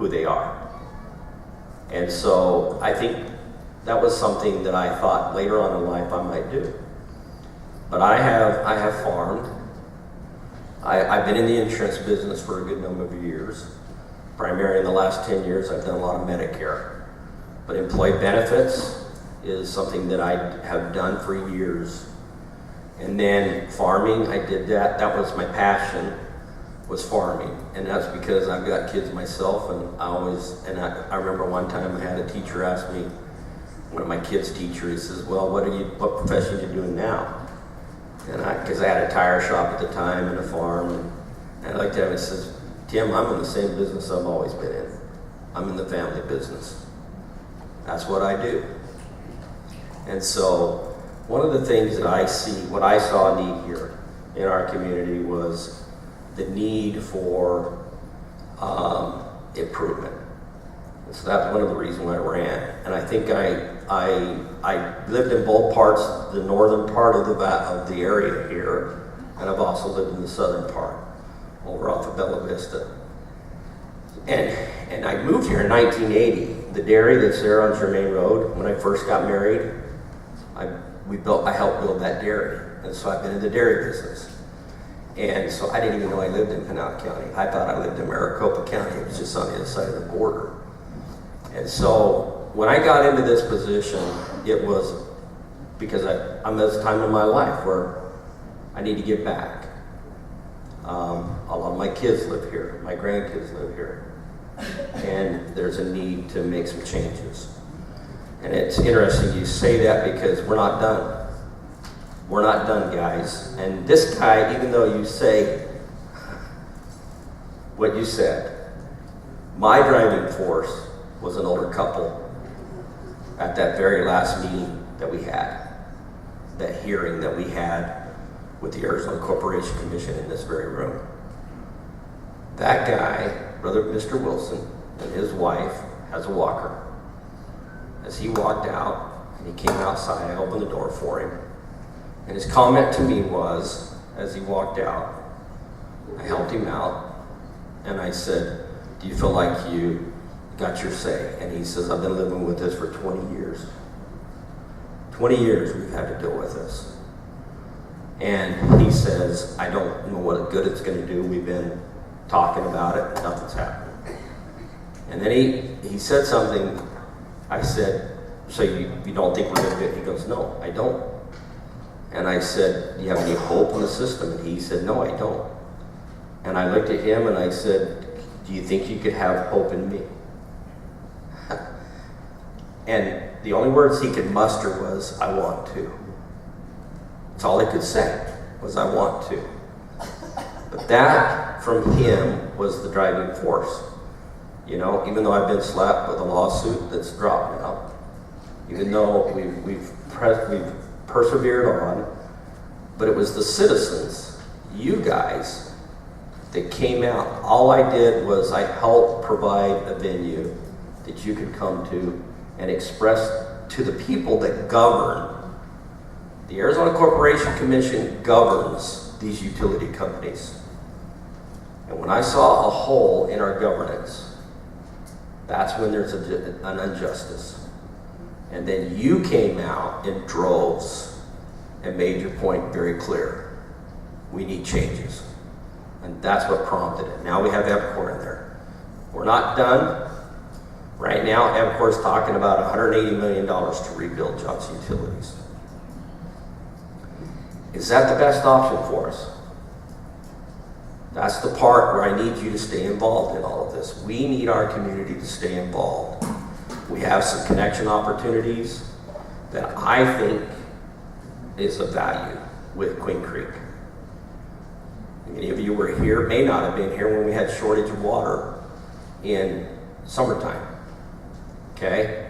who they are. And so I think that was something that I thought later on in life I might do. But I have farmed. I've been in the insurance business for a good number of years. Primarily in the last 10 years, I've done a lot of Medicare. But employee benefits is something that I have done for years. And then farming, I did that. That was my passion, was farming. And that's because I've got kids myself, and I remember one time I had a teacher ask me, one of my kids' teachers, he says, well, what profession are you doing now? And because I had a tire shop at the time and a farm, and I looked at him and says, Tim, I'm in the same business I've always been in. I'm in the family business. That's what I do. And so one of the things that I see, what I saw a need here in our community was the need for improvement. And so that's one of the reasons why I ran. And I think I lived in both parts, the northern part of the area here, and I've also lived in the southern part, over off of Bella Vista. And I moved here in 1980. The dairy that's there on Germain Road, when I first got married, I helped build that dairy. And so I've been in the dairy business. And so I didn't even know I lived in Pinal County. I thought I lived in Maricopa County. It was just on the other side of the border. And so when I got into this position, it was because I'm at this time in my life where I need to give back. A lot of my kids live here. My grandkids live here. And there's a need to make some changes. And it's interesting you say that because we're not done. We're not done, guys. And this guy, even though you say what you said, my driving force was an older couple at that very last meeting that we had, that hearing that we had with the Arizona Corporation Commission in this very room. That guy, Brother Mr. Wilson, and his wife has a walker. As he walked out and he came outside, I opened the door for him. And his comment to me was, as he walked out, I helped him out, and I said, do you feel like you got your say? And he says, I've been living with this for 20 years. 20 years we've had to deal with this. And he says, I don't know what good it's going to do. We've been talking about it, and nothing's happening. And then he said something. I said, so you don't think we're going to do it? He goes, no, I don't. And I said, do you have any hope in the system? And he said, no, I don't. And I looked at him and I said, do you think you could have hope in me? And the only words he could muster was, I want to. That's all he could say, was I want to. But that, from him, was the driving force. You know, even though I've been slapped with a lawsuit that's dropped now, even though we've persevered on, but it was the citizens, you guys, that came out. All I did was I helped provide a venue that you could come to and express to the people that govern. The Arizona Corporation Commission governs these utility companies. And when I saw a hole in our governance, that's when there's an injustice. And then you came out in droves and made your point very clear. We need changes. And that's what prompted it. Now we have EPCOR in there. We're not done. Right now, EPCOR is talking about $180 million to rebuild Johnson Utilities. Is that the best option for us? That's the part where I need you to stay involved in all of this. We need our community to stay involved. We have some connection opportunities that I think is of value with Queen Creek. Many of you were here, may not have been here when we had shortage of water in summertime. Okay?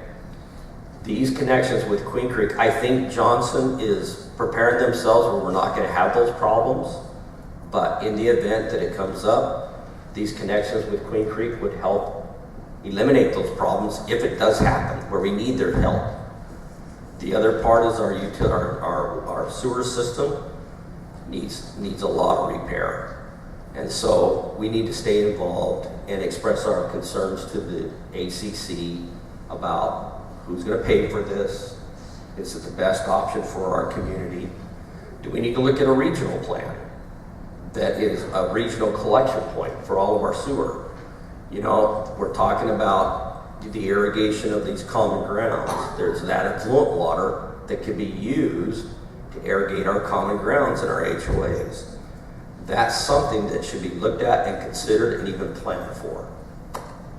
These connections with Queen Creek, I think Johnson is preparing themselves where we're not going to have those problems. But in the event that it comes up, these connections with Queen Creek would help eliminate those problems if it does happen, where we need their help. The other part is our sewer system needs a lot of repair. And so we need to stay involved and express our concerns to the ACC about who's going to pay for this. Is it the best option for our community? Do we need to look at a regional plan that is a regional collection point for all of our sewer? You know, we're talking about the irrigation of these common grounds. There's that effluent water that can be used to irrigate our common grounds in our HOAs. That's something that should be looked at and considered and even planned for.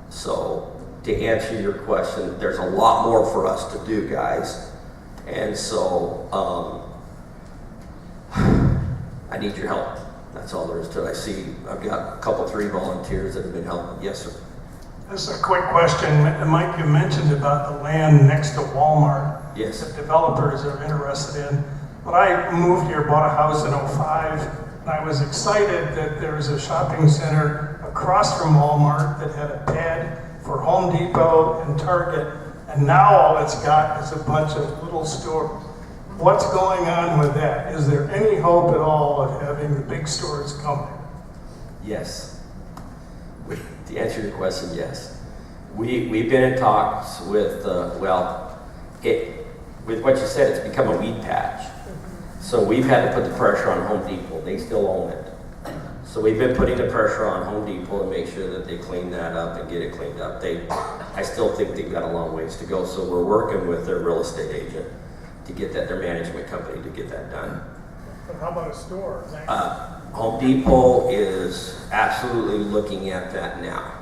So to answer your question, there's a lot more for us to do, guys. And so I need your help. That's all there is to it. I see I've got a couple, 3 volunteers that have been helping. Yes, sir. Just a quick question. Mike, you mentioned about the land next to Walmart. Yes. That developers are interested in. When I moved here, bought a house in '05, and I was excited that there was a shopping center across from Walmart that had a pad for Home Depot and Target, and now all it's got is a bunch of little stores. What's going on with that? Is there any hope at all of having the big stores come there? Yes. To answer your question, yes. We've been in talks with, with what you said, it's become a weed patch. So we've had to put the pressure on Home Depot. They still own it. So we've been putting the pressure on Home Depot to make sure that they clean that up and get it cleaned up. I still think they've got a long ways to go. So we're working with their real estate agent to get that, their management company to get that done. But how about a store? Home Depot is absolutely looking at that now.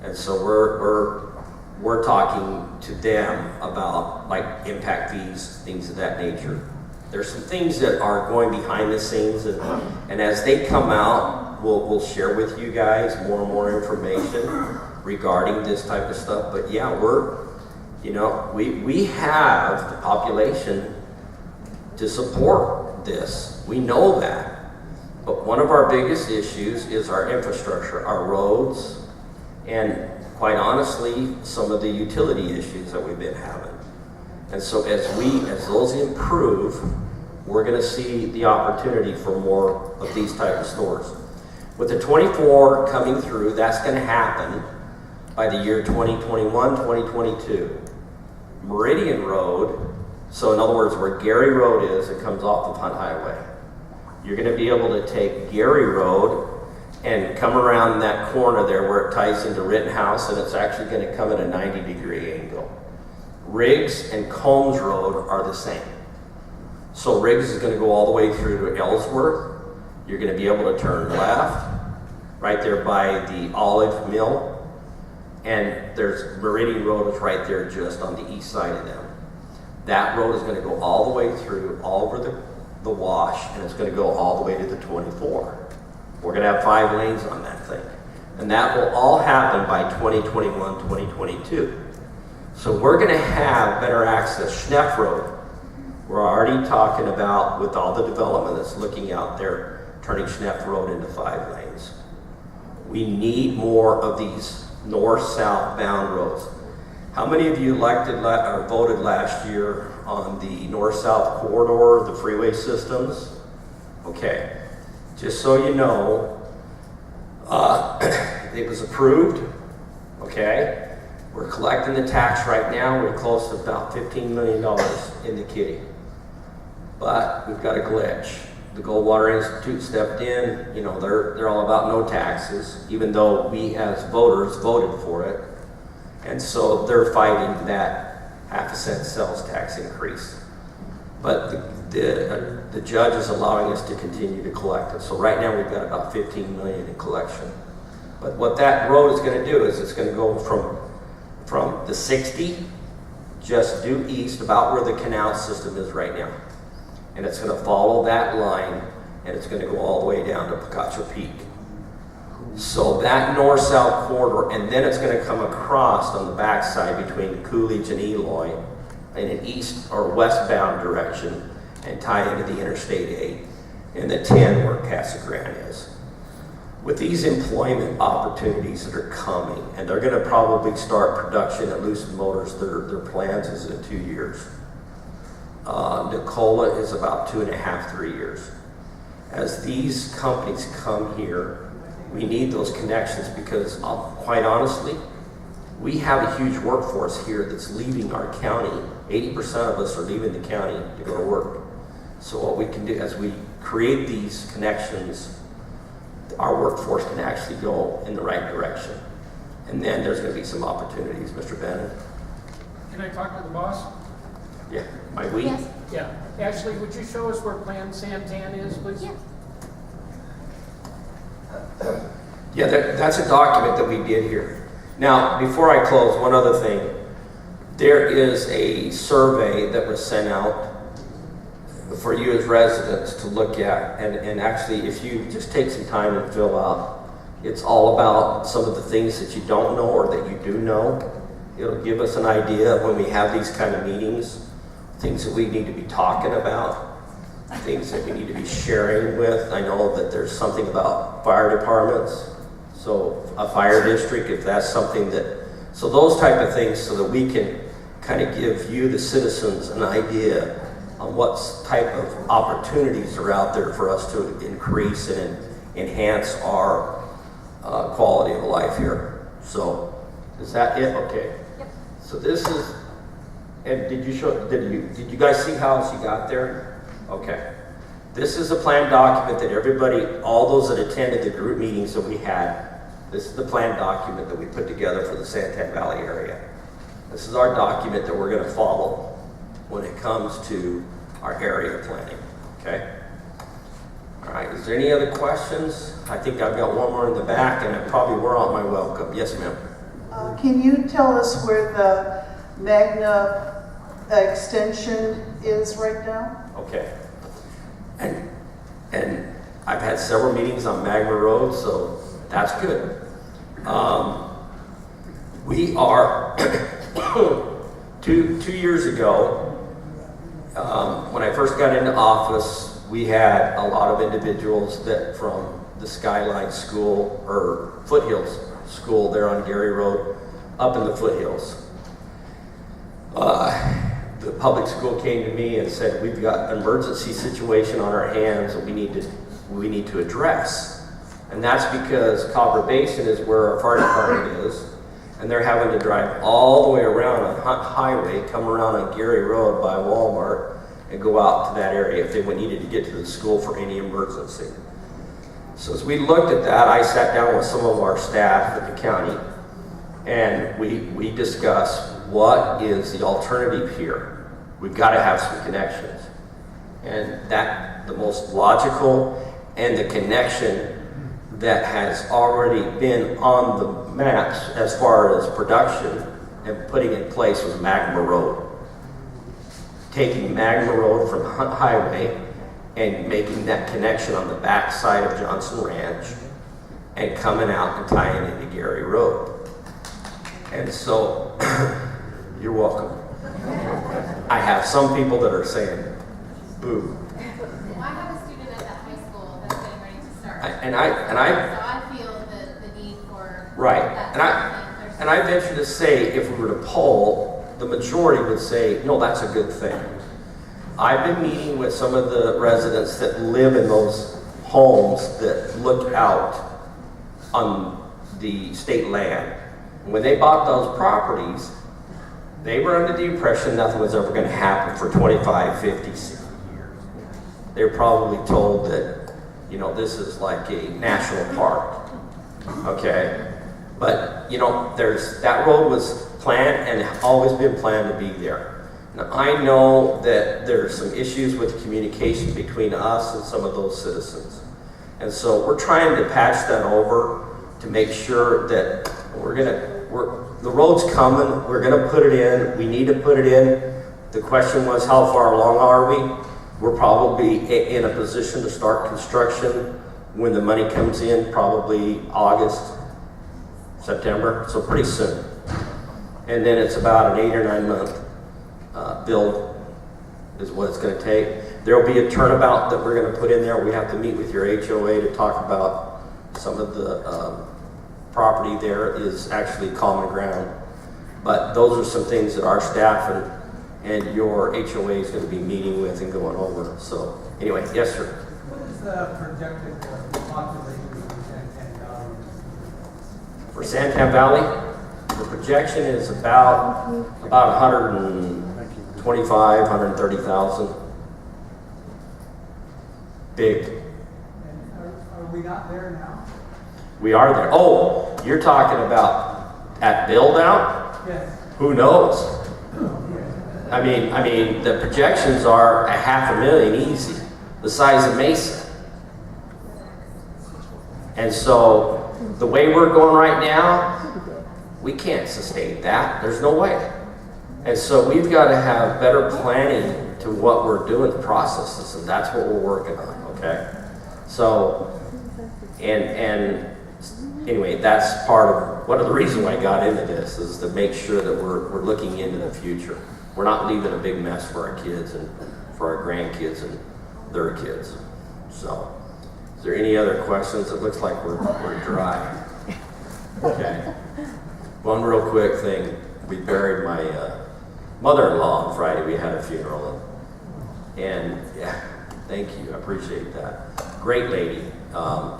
And so we're talking to them about like impact fees, things of that nature. There's some things that are going behind the scenes, and as they come out, we'll share with you guys more and more information regarding this type of stuff. But yeah, we have the population to support this. We know that. But one of our biggest issues is our infrastructure, our roads, and quite honestly, some of the utility issues that we've been having. And so as those improve, we're going to see the opportunity for more of these type of stores. With the 24 coming through, that's going to happen by the year 2021, 2022. Meridian Road, so in other words, where Gary Road is, it comes off of Hunt Highway. You're going to be able to take Gary Road and come around that corner there where it ties into Rittenhouse, and it's actually going to come at a 90-degree angle. Riggs and Combs Road are the same. So Riggs is going to go all the way through to Ellsworth. You're going to be able to turn left right there by the olive mill. And there's Meridian Road is right there just on the east side of them. That road is going to go all the way through, all over the wash, and it's going to go all the way to the 24. We're going to have 5 lanes on that thing. And that will all happen by 2021, 2022. So we're going to have better access. Schnepp Road, we're already talking about with all the development that's looking out there, turning Schnepp Road into 5 lanes. We need more of these north-south bound roads. How many of you elected or voted last year on the north-south corridor, the freeway systems? Okay, just so you know, it was approved, okay? We're collecting the tax right now. We're close to about $15 million in the kitty. But we've got a glitch. The Goldwater Institute stepped in. You know, they're all about no taxes, even though we as voters voted for it. And so they're fighting that 0.5 cent sales tax increase. But the judge is allowing us to continue to collect it. So right now we've got about $15 million in collection. But what that road is going to do is it's going to go from the 60 just due east, about where the canal system is right now. And it's going to follow that line, and it's going to go all the way down to Picacho Peak. So that north-south corridor, and then it's going to come across on the backside between Coolidge and Eloy in an east or westbound direction and tie into the Interstate 8 and the 10 where Casa Grande is. With these employment opportunities that are coming, and they're going to probably start production at Lucid Motors, their plans is in 2 years. Nicola is about 2.5, 3 years. As these companies come here we need those connections because quite honestly, we have a huge workforce here that's leaving our county. 80% of us are leaving the county to go to work. So what we can do as we create these connections, our workforce can actually go in the right direction. And then there's going to be some opportunities, Mr. Bannon. Can I talk to the boss? Yeah, might we? Yes. Yeah. Ashley, would you show us where Plan Santan is, please? Yeah. Yeah, that's a document that we did here. Now, before I close, one other thing. There is a survey that was sent out for you as residents to look at, and actually, if you just take some time and fill out, it's all about some of the things that you don't know or that you do know. It'll give us an idea of when we have these kind of meetings, things that we need to be talking about, things that we need to be sharing with. I know that there's something about fire departments, so a fire district, if that's something that, so those type of things so that we can kind of give you, the citizens, an idea on what type of opportunities are out there for us to increase and enhance our quality of life here. So, is that it? Okay. Yep. So this is, and did you guys see how else you got there? Okay. This is a plan document that everybody, all those that attended the group meetings that we had, this is the plan document that we put together for the Santan Valley area. This is our document that we're going to follow when it comes to our area planning, okay? All right, is there any other questions? I think I've got one more in the back, and I probably were on my welcome. Yes, ma'am. Can you tell us where the Magna extension is right now? Okay. And I've had several meetings on Magna Road, so that's good. We are 2 years ago, when I first got into office, we had a lot of individuals that from the Skyline School or Foothills School there on Gary Road, up in the foothills. The public school came to me and said, we've got an emergency situation on our hands that we need to address. And that's because Copper Basin is where our fire department is, and they're having to drive all the way around on Hunt Highway, come around on Gary Road by Walmart, and go out to that area if they needed to get to the school for any emergency. So as we looked at that, I sat down with some of our staff at the county, and we discussed what is the alternative here. We've got to have some connections. And that the most logical and the connection that has already been on the maps as far as production and putting in place was Magma Road. Taking Magma Road from Hunt Highway and making that connection on the back side of Johnson Ranch and coming out and tying into Gary Road. And so, you're welcome. I have some people that are saying, boo. Well, I have a student at that high school that's getting ready to start. And I So I feel the need for right. that And type of thing. I venture to say, if we were to poll, the majority would say, no, that's a good thing. I've been meeting with some of the residents that live in those homes that look out on the state land. When they bought those properties, they were under the impression nothing was ever going to happen for 25, 50, 60 years. They were probably told that, you know, this is like a national park, okay? But, you know, that road was planned and always been planned to be there. Now, I know that there's some issues with communication between us and some of those citizens. And so we're trying to patch that over to make sure that the road's coming, we're gonna put it in, we need to put it in. The question was, how far along are we? We're probably in a position to start construction when the money comes in, probably August, September, so pretty soon. And then it's about an 8 or 9 month build is what it's gonna take. There'll be a turnabout that we're gonna put in there. We have to meet with your HOA to talk about some of the property there is actually common ground. But those are some things that our staff and your HOA is going to be meeting with and going over. So anyway, yes, sir. What is the projected population of Santan Valley For Santan Valley, the projection is about 125, 130,000. Big. Are we not there now? We are there. Oh, you're talking about at build out? Yes. Who knows? I mean, the projections are 500,000 easy, the size of Mesa. And so the way we're going right now, we can't sustain that. There's no way. And so we've got to have better planning to what we're doing, processes, and that's what we're working on, okay? So, and anyway, that's one of the reasons why I got into this, is to make sure that we're looking into the future. We're not leaving a big mess for our kids and for our grandkids and their kids. So, is there any other questions? It looks like we're dry. Okay. One real quick thing. We buried my mother-in-law on Friday. We had a funeral. And yeah, thank you. I appreciate that. Great lady.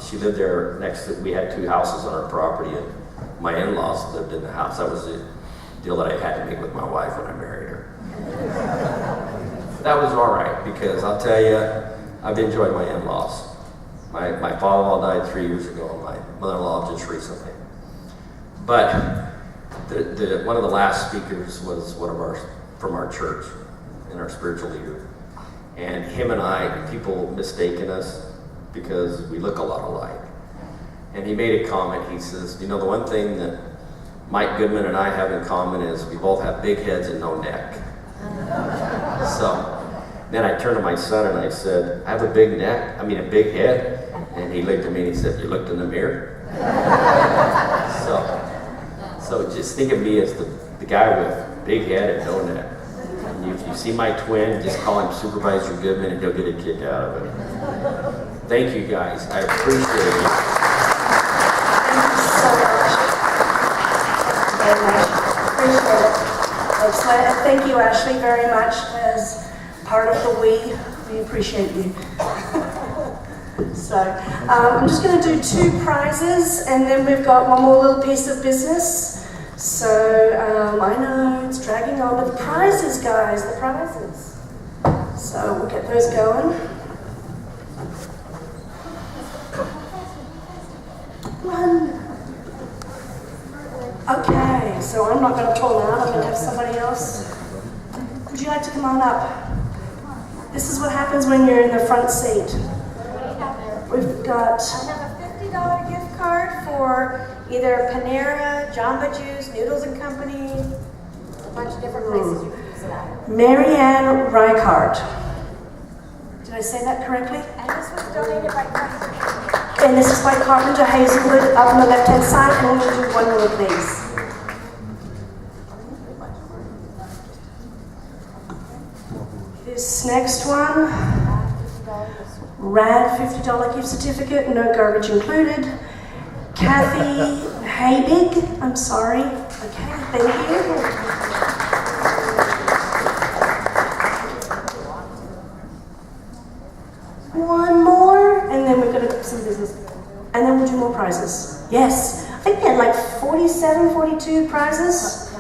She lived there we had 2 houses on our property, and my in-laws lived in the house. That was the deal that I had to make with my wife when I married her. That was all right, because I'll tell you, I've enjoyed my in-laws. My father-in-law died 3 years ago, and my mother-in-law just recently. But one of the last speakers was from our church, and our spiritual leader. And him and I, people mistaken us because we look a lot alike. And he made a comment. He says, you know, the one thing that Mike Goodman and I have in common is we both have big heads and no neck. So then I turned to my son and I said, I have a big big head. And he looked at me and he said, you looked in the mirror? So just think of me as the guy with big head and no neck. And if you see my twin, just call him Supervisor Goodman and he'll get a kick out of it. Thank you guys. I appreciate it. Thank you, Ashley, very much. As part of the we appreciate you. So I'm just going to do 2 prizes, and then we've got one more little piece of business. So I know it's dragging on, but the prizes, guys, the prizes. So we'll get those going. One. Okay, so I'm not going to pull out. I'm going to have somebody else. Would you like to come on up? This is what happens when you're in the front seat. We've got... I have a $50 gift card for either Panera, Jamba Juice, Noodles and Company, a bunch of different places you can use that. Marianne Reichart. Did I say that correctly? And this was donated by Carpenter. And this is by Carpenter Hazelwood up on the left-hand side, and we'll do one more, please. This next one, Rad $50 gift certificate, no garbage included. Kathy Habig, I'm sorry. Okay, thank you. One more, and then we're going to do some business. And then we'll do more prizes. Yes, I think we had like 47, 42 prizes.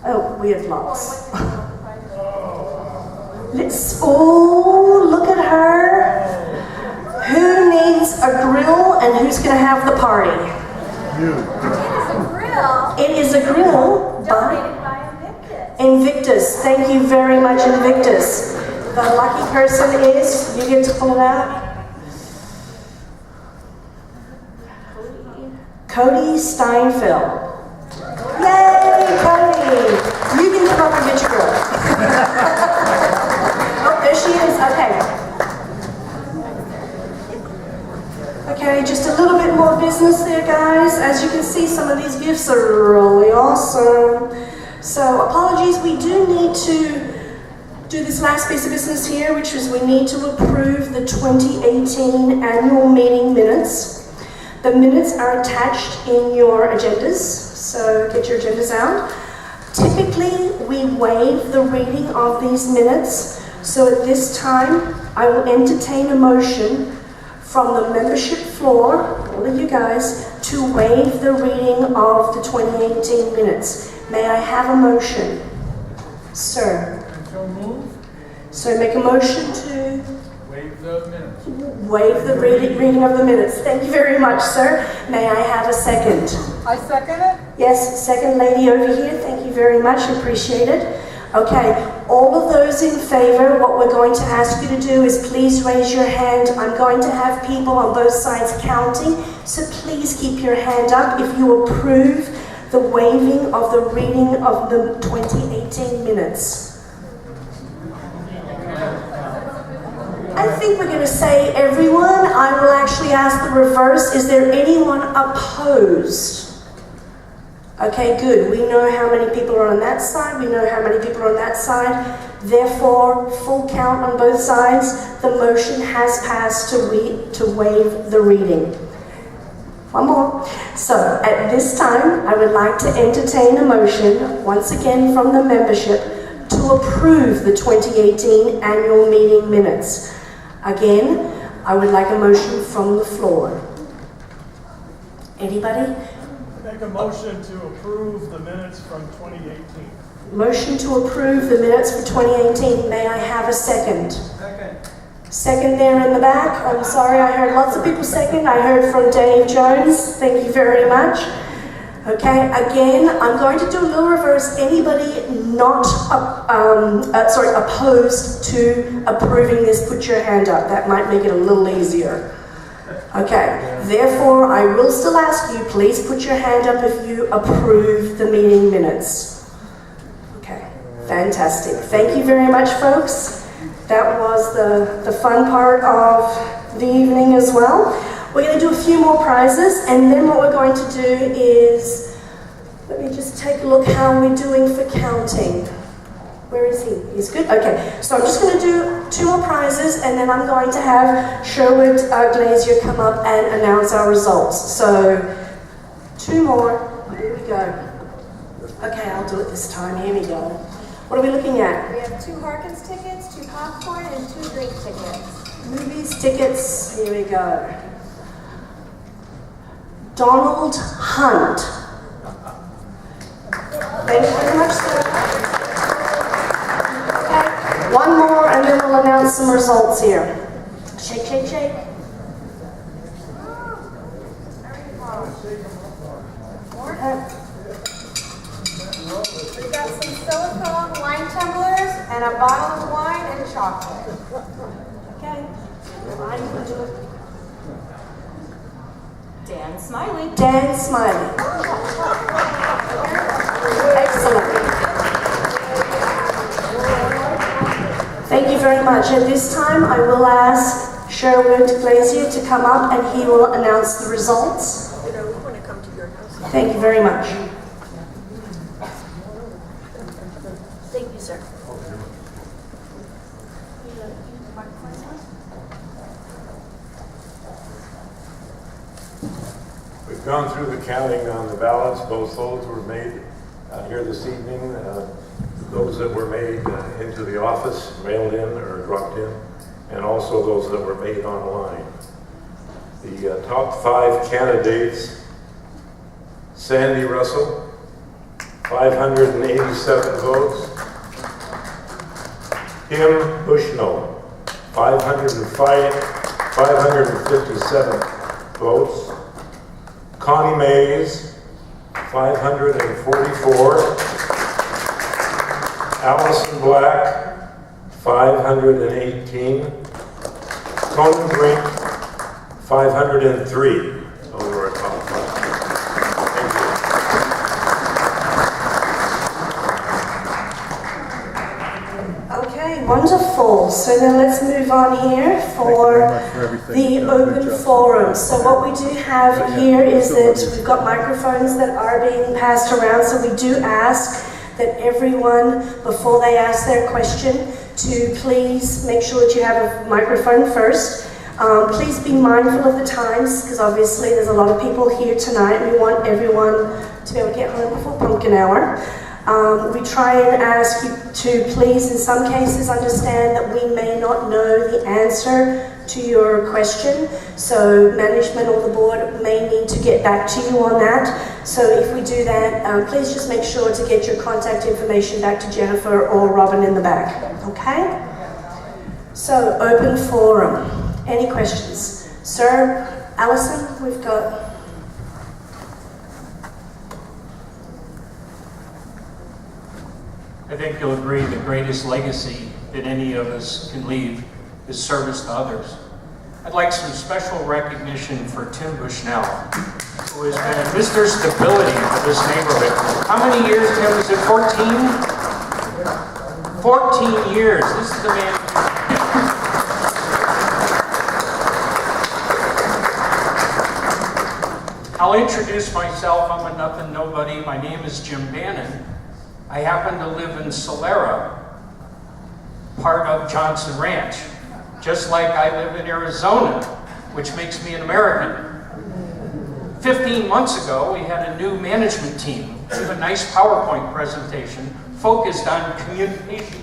Oh, we had lots. Look at her. Who needs a grill and who's going to have the party? It is a grill. It is a grill Donated by Invictus. Invictus. Thank you very much, Invictus. The lucky person is, you get to pull it out. Cody Steinfeld. Yay, Cody! You can come up and get your girl. Oh, there she is. Okay. Okay, just a little bit more business there, guys. As you can see, some of these gifts are really awesome. So, apologies, we do need to do this last piece of business here, which is we need to approve the 2018 annual meeting minutes. The minutes are attached in your agendas, so get your agendas out. Typically, we waive the reading of these minutes, so at this time, I will entertain a motion from the membership floor, all of you guys, to waive the reading of the 2018 minutes. May I have a motion? Sir. So move. So make a motion to Waive the minutes. waive the reading of the minutes. Thank you very much, sir. May I have a second? I second it. Yes, second lady over here. Thank you very much. Appreciate it. Okay, all of those in favor, what we're going to ask you to do is please raise your hand. I'm going to have people on both sides counting, so please keep your hand up if you approve the waiving of the reading of the 2018 minutes. I think we're going to say everyone. I will actually ask the reverse. Is there anyone opposed? Okay, good. We know how many people are on that side. We know how many people are on that side. Therefore, full count on both sides. The motion has passed to waive the reading. One more. So, at this time, I would like to entertain a motion, once again from the membership, to approve the 2018 annual meeting minutes. Again, I would like a motion from the floor. Anybody? Make a motion to approve the minutes from 2018. Motion to approve the minutes for 2018. May I have a second? Second. Second there in the back. I'm sorry, I heard lots of people second. I heard from Dave Jones. Thank you very much. Okay, again, I'm going to do a little reverse. Anybody not opposed to approving this, put your hand up. That might make it a little easier. Okay, therefore, I will still ask you, please put your hand up if you approve the meeting minutes. Okay, fantastic. Thank you very much, folks. That was the fun part of the evening as well. We're going to do a few more prizes, and then what we're going to do is, let me just take a look how we're doing for counting. Where is he? He's good? Okay, so I'm just going to do 2 more prizes, and then I'm going to have Sherwood Glazier come up and announce our results. So, 2 more. Here we go. Okay, I'll do it this time. Here we go. What are we looking at? We have 2 Harkins tickets, 2 popcorn, and 2 drink tickets. Movies, tickets. Here we go. Donald Hunt. Thank you very much, sir. Okay, 1 more and then we'll announce some results here. Shake, shake, shake. Okay. We've got some silicone wine tumblers and a bottle of wine and chocolate. Okay. I'm going to do it. Dan Smiley. Dan Smiley. Excellent. Thank you very much. At this time, I will ask Sherwood Glazier to come up and he will announce the results. Thank you very much. Thank you, sir. We've gone through the counting on the ballots. Both those were made here this evening. Those that were made into the office, mailed in or dropped in, and also those that were made online. The top 5 candidates: Sandy Russell, 587 votes. Kim Bushnell, 557 votes. Connie Mays, 544. Allison Black, 518. Conan Brink, 503. Those were our top 5. Thank you. Okay, wonderful. So then let's move on here for the open forum. So what we do have here is that we've got microphones that are being passed around. So we do ask that everyone, before they ask their question, to please make sure that you have a microphone first. Please be mindful of the times, because obviously there's a lot of people here tonight. We want everyone to be able to get home before pumpkin hour. We try and ask you to please, in some cases, understand that we may not know the answer to your question, so management or the board may need to get back to you on that. So if we do that, please just make sure to get your contact information back to Jennifer or Robin in the back, okay? So, open forum. Any questions? Sir, Allison, we've got... I think you'll agree the greatest legacy that any of us can leave is service to others. I'd like some special recognition for Tim Bushnell, who has been Mr. Stability for this neighborhood. How many years, Tim? Was it 14? 14 years. This is the man. I'll introduce myself. I'm a nothing nobody. My name is Jim Bannon. I happen to live in Solera, part of Johnson Ranch, just like I live in Arizona, which makes me an American. 15 months ago, we had a new management team with a nice PowerPoint presentation focused on communication.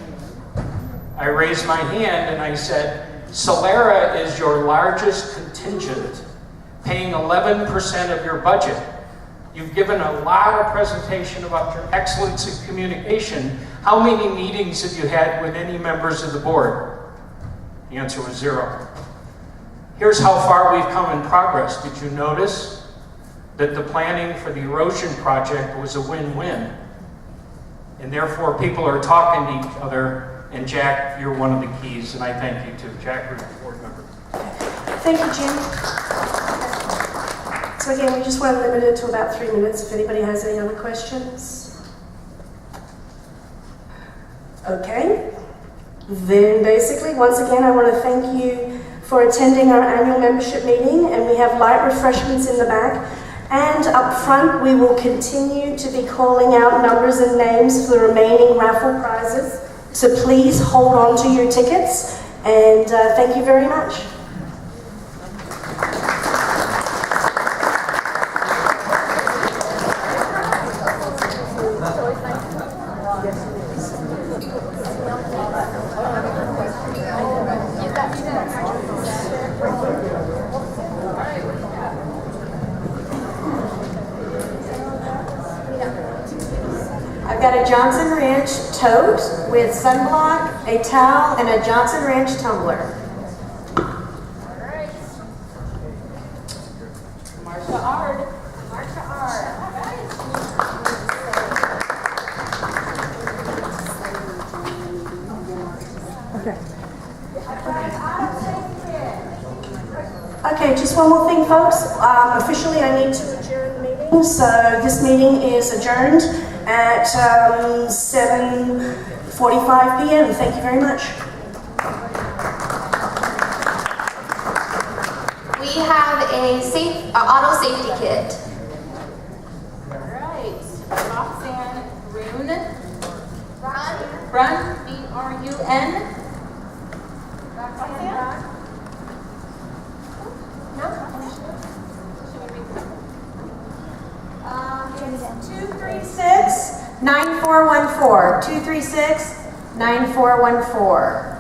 I raised my hand and I said, Solera is your largest contingent, paying 11% of your budget. You've given a lot of presentation about your excellence in communication. How many meetings have you had with any members of the board? The answer was 0. Here's how far we've come in progress. Did you notice that the planning for the erosion project was a win-win? And therefore people are talking to each other, and Jack, you're one of the keys, and I thank you too. Jack, you're a board member. Thank you, Jim. So again, we just want to limit it to about 3 minutes if anybody has any other questions. Okay. Then basically, once again, I want to thank you for attending our annual membership meeting, and we have light refreshments in the back. And up front, we will continue to be calling out numbers and names for the remaining raffle prizes. So please hold on to your tickets, and thank you very much. I've got a Johnson Ranch tote with sunblock, a towel, and a Johnson Ranch tumbler. Alright. Marsha Ard. Marsha Ard. Okay, just one more thing, folks. Officially, I need to adjourn the meeting. So this meeting is adjourned at 7:45 p.m. Thank you very much. We have a auto safety kit. Alright. Roxanne Brun. Brun. B-R-U-N. Roxanne? No? It's 236-9414. 236-9414.